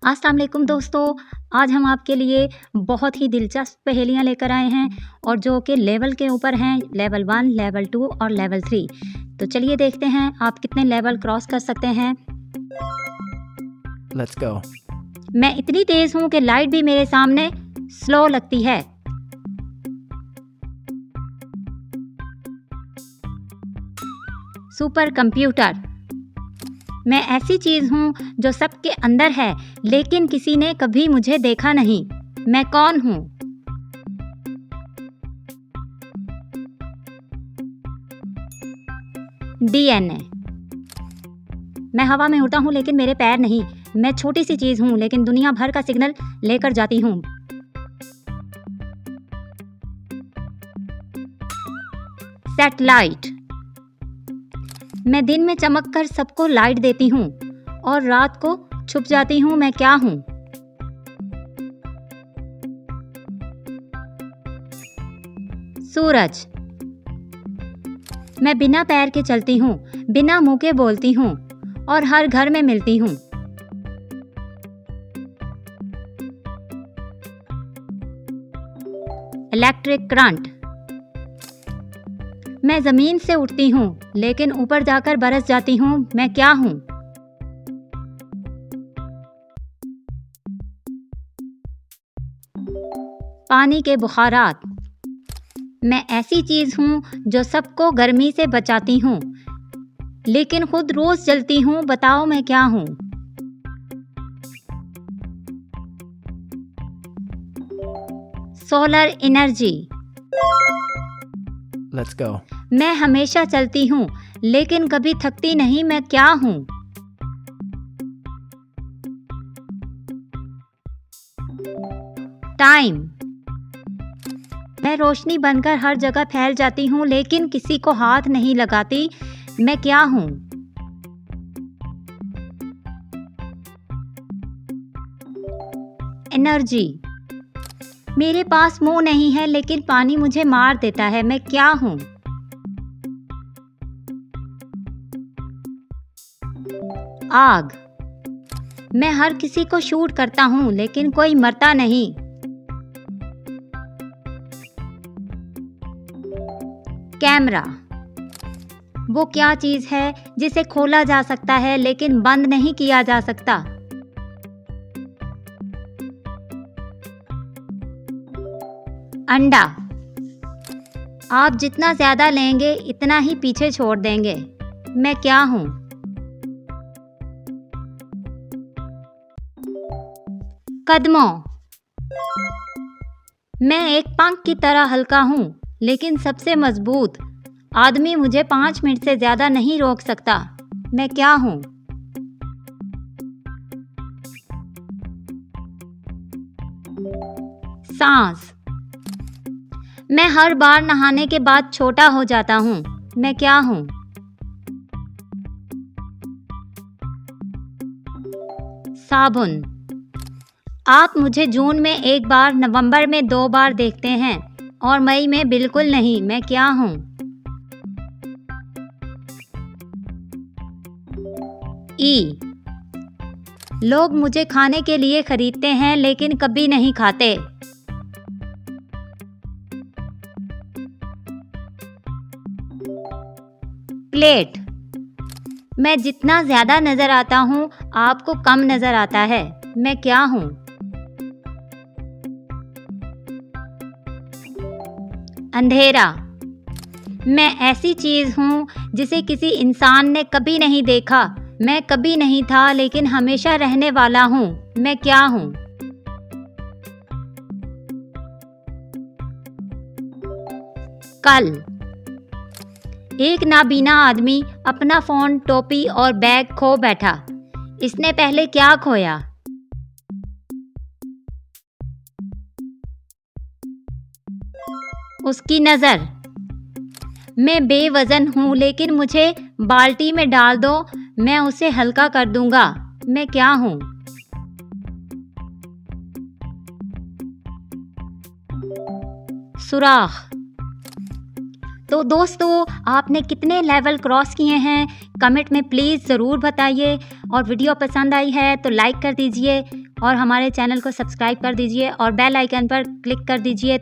अस्सलाम वालेकुम दोस्तों, आज हम आपके लिए बहुत ही दिलचस्प पहेलियाँ लेकर आए हैं और जो कि लेवल के ऊपर हैं, लेवल 1, लेवल 2 और लेवल 3। तो चलिए देखते हैं आप कितने लेवल क्रॉस कर सकते हैं। Let's go. मैं इतनी तेज हूँ कि लाइट भी मेरे सामने स्लो लगती है। Super computer. मैं ऐसी चीज़ हूँ जो सबके अंदर है, लेकिन किसी ने कभी मुझे देखा नहीं। मैं कौन हूँ? DNA। मैं हवा में उड़ता हूँ लेकिन मेरे पैर नहीं। मैं छोटी सी चीज़ हूँ लेकिन दुनिया भर का सिग्नल लेकर जाती हूँ। सैटेलाइट। मैं दिन में चमककर सबको लाइट देती हूँ और रात को छुप जाती हूँ। मैं क्या हूँ? सूरज। मैं बिना पैर के चलती हूँ, बिना मुंह के बोलती हूँ और हर घर में मिलती हूँ। Electric current. मैं जमीन से उठती हूँ लेकिन ऊपर जाकर बरस जाती हूँ। मैं क्या हूँ? पानी के बुखारात। मैं ऐसी चीज हूँ जो सबको गर्मी से बचाती हूँ, लेकिन खुद रोज जलती हूँ। बताओ मैं क्या हूँ? Solar energy. Let's go. मैं हमेशा चलती हूँ लेकिन कभी थकती नहीं। मैं क्या हूँ? टाइम। मैं रोशनी बनकर हर जगह फैल जाती हूँ लेकिन किसी को हाथ नहीं लगाती। मैं क्या हूँ? एनर्जी। मेरे पास मुंह नहीं है लेकिन पानी मुझे मार देता है। मैं क्या हूँ? आग। मैं हर किसी को शूट करता हूँ लेकिन कोई मरता नहीं। कैमरा। वो क्या चीज़ है जिसे खोला जा सकता है लेकिन बंद नहीं किया जा सकता? अंडा। आप जितना ज्यादा लेंगे इतना ही पीछे छोड़ देंगे। मैं क्या हूँ? कदमों। मैं एक पंख की तरह हल्का हूँ लेकिन सबसे मजबूत। आदमी मुझे 5 मिनट से ज्यादा नहीं रोक सकता। मैं क्या हूँ? सांस। मैं हर बार नहाने के बाद छोटा हो जाता हूँ। मैं क्या हूँ? साबुन। आप मुझे जून में 1 बार, नवंबर में 2 बार देखते हैं और मई में बिल्कुल नहीं। मैं क्या हूँ? ई। लोग मुझे खाने के लिए खरीदते हैं लेकिन कभी नहीं खाते। प्लेट। मैं जितना ज्यादा नजर आता हूँ आपको कम नजर आता है। मैं क्या हूँ? अंधेरा। मैं ऐसी चीज हूँ जिसे किसी इंसान ने कभी नहीं देखा। मैं कभी नहीं था लेकिन हमेशा रहने वाला हूँ। मैं क्या हूँ? कल। एक नाबीना आदमी अपना फोन, टोपी और बैग खो बैठा। इसने पहले क्या खोया? उसकी नजर। मैं बेवजन हूँ लेकिन मुझे बाल्टी में डाल दो, मैं उसे हल्का कर दूंगा। मैं क्या हूँ? सुराख। तो दोस्तों, आपने कितने लेवल क्रॉस किए हैं कमेंट में प्लीज़ ज़रूर बताइए, और वीडियो पसंद आई है तो लाइक कर दीजिए। और हमारे चैनल को सब्सक्राइब कर दीजिए और बेल आइकन पर क्लिक कर दीजिए